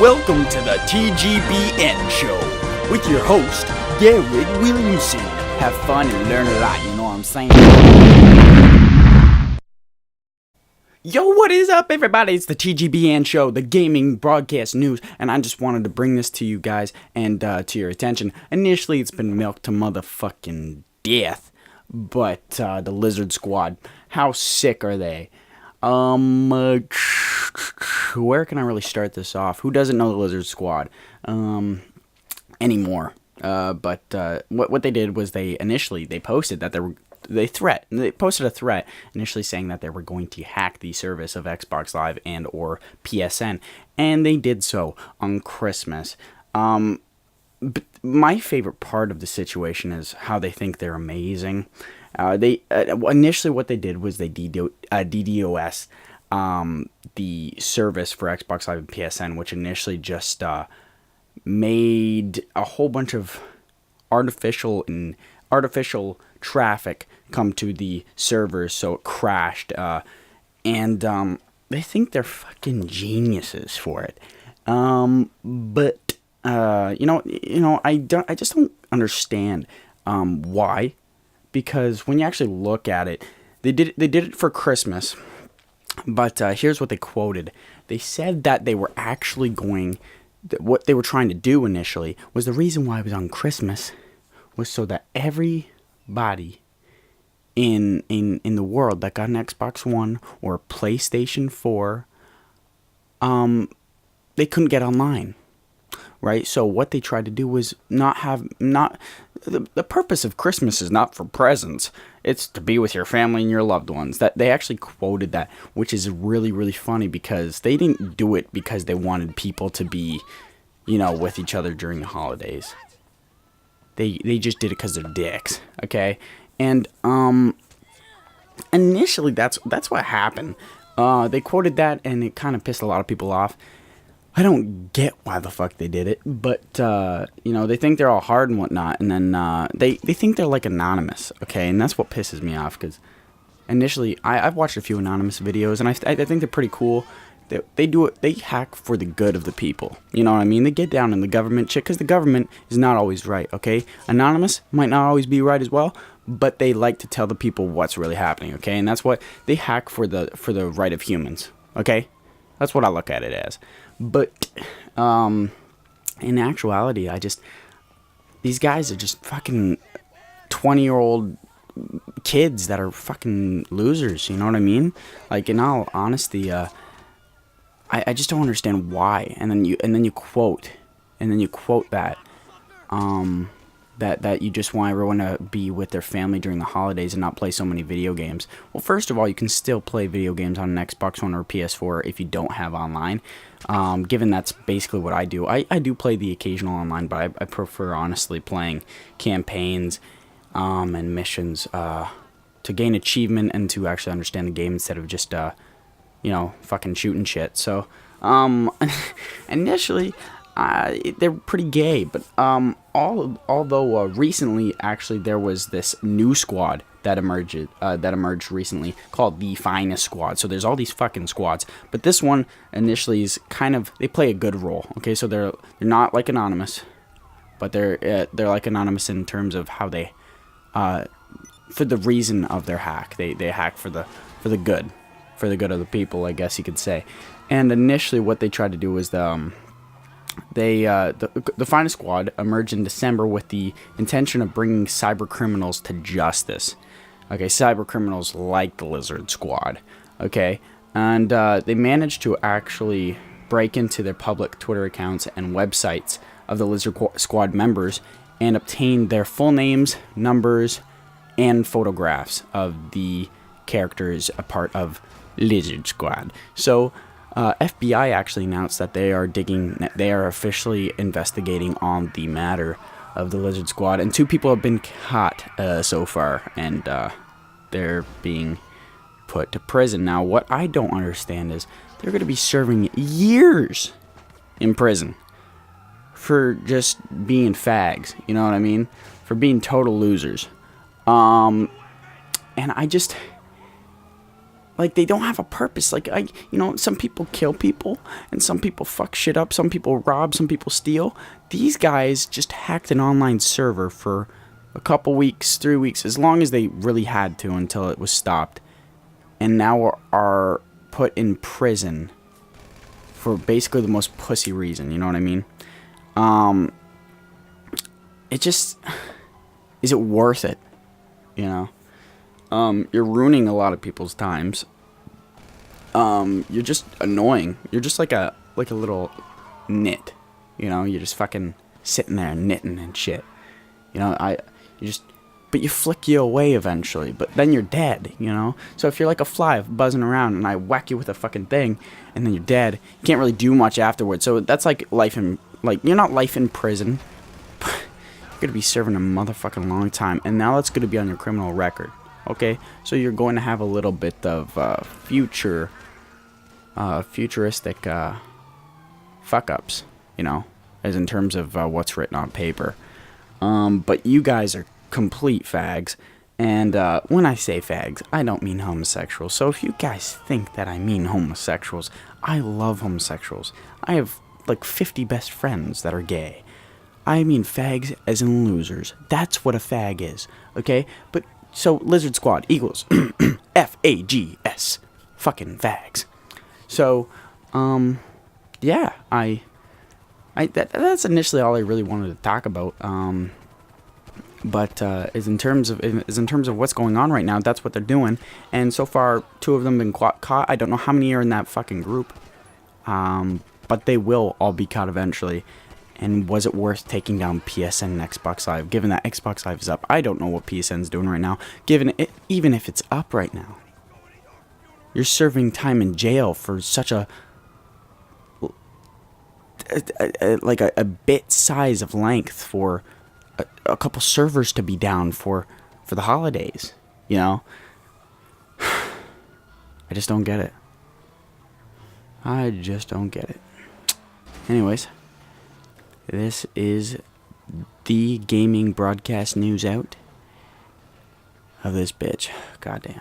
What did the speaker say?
Welcome to the TGBN show with your host, Garrett Williamson. Have fun and learn a lot, you know what I'm saying? Yo, what is up, everybody? It's the TGBN show, the gaming broadcast news, and I just wanted to bring this to you guys and to your attention. Initially, it's been milked to motherfucking death, but the Lizard Squad, how sick are they? Where can I really start this off? Who doesn't know the Lizard Squad anymore? But what they did was they posted that they posted a threat initially saying that they were going to hack the service of Xbox Live and or PSN, and they did so on Christmas. But my favorite part of the situation is how they think they're amazing. Initially what they did was they DDoS the service for Xbox Live and PSN, which initially just made a whole bunch of artificial traffic come to the servers, so it crashed. And they think they're fucking geniuses for it. But I just don't understand why. Because when you actually look at it, they did it for Christmas. But here's what they quoted. They said that they were actually what they were trying to do initially was the reason why it was on Christmas was so that everybody in the world that got an Xbox One or a PlayStation 4, they couldn't get online. Right? So what they tried to do was the purpose of Christmas is not for presents. It's to be with your family and your loved ones. That they actually quoted that, which is really, really funny because they didn't do it because they wanted people to be, with each other during the holidays. They just did it because they're dicks, okay? And initially that's what happened. They quoted that and it kind of pissed a lot of people off. I don't get why the fuck they did it, but, they think they're all hard and whatnot, and then, they think they're, like, anonymous, okay, and that's what pisses me off, because initially, I've watched a few anonymous videos, and I think they're pretty cool. They do it, they hack for the good of the people, you know what I mean? They get down in the government shit, because the government is not always right, okay? Anonymous might not always be right as well, but they like to tell the people what's really happening, okay? And that's what, they hack for the right of humans, okay? That's what I look at it as. But, in actuality, these guys are just fucking 20-year-old kids that are fucking losers, you know what I mean? Like, in all honesty, I just don't understand why. And then you quote that, that you just want everyone to be with their family during the holidays and not play so many video games. Well, first of all, you can still play video games on an Xbox One or PS4 if you don't have online. Given that's basically what I do. I do play the occasional online, but I prefer honestly playing campaigns and missions to gain achievement and to actually understand the game instead of just fucking shooting shit. So initially they're pretty gay, but although recently actually there was this new squad that emerged recently called the Finest Squad. So there's all these fucking squads, but this one initially is they play a good role. Okay, so they're not like anonymous, but they're like anonymous in terms of how they for the reason of their hack. They hack for the good of the people, I guess you could say. And initially what they tried to do was the Finest Squad emerged in December with the intention of bringing cyber criminals to justice. Okay, cyber criminals like the Lizard Squad. Okay, and they managed to actually break into their public Twitter accounts and websites of the Lizard Squad members and obtain their full names, numbers, and photographs of the characters a part of Lizard Squad. So FBI actually announced that they are officially investigating on the matter of the Lizard Squad, and 2 people have been caught so far, and they're being put to prison. Now, what I don't understand is they're going to be serving years in prison for just being fags, you know what I mean? For being total losers. And I just... Like, they don't have a purpose. Like, some people kill people, and some people fuck shit up, some people rob, some people steal. These guys just hacked an online server for a couple weeks, 3 weeks, as long as they really had to until it was stopped. And now are put in prison for basically the most pussy reason, you know what I mean? It just... Is it worth it? You know? You're ruining a lot of people's times. You're just annoying. You're just like a little nit. You know, you're just fucking sitting there knitting and shit. You know, but you flick you away eventually, but then you're dead, you know? So if you're like a fly buzzing around and I whack you with a fucking thing, and then you're dead, you can't really do much afterwards. So that's like you're not life in prison. You're gonna be serving a motherfucking long time, and now that's gonna be on your criminal record. Okay, so you're going to have a little bit of futuristic fuck ups, you know, as in terms of what's written on paper. But you guys are complete fags, and when I say fags, I don't mean homosexuals. So if you guys think that I mean homosexuals, I love homosexuals. I have like 50 best friends that are gay. I mean fags as in losers. That's what a fag is, okay? But so Lizard Squad equals FAGS, fucking fags. So, yeah, that's initially all I really wanted to talk about. But is in terms of what's going on right now, that's what they're doing. And so far, 2 of them been caught. I don't know how many are in that fucking group. But they will all be caught eventually. And was it worth taking down PSN and Xbox Live, given that Xbox Live is up? I don't know what PSN's doing right now, even if it's up right now. You're serving time in jail for such a bit size of length for a couple servers to be down for the holidays, you know? I just don't get it. I just don't get it. Anyways, this is the gaming broadcast news out of this bitch. Goddamn.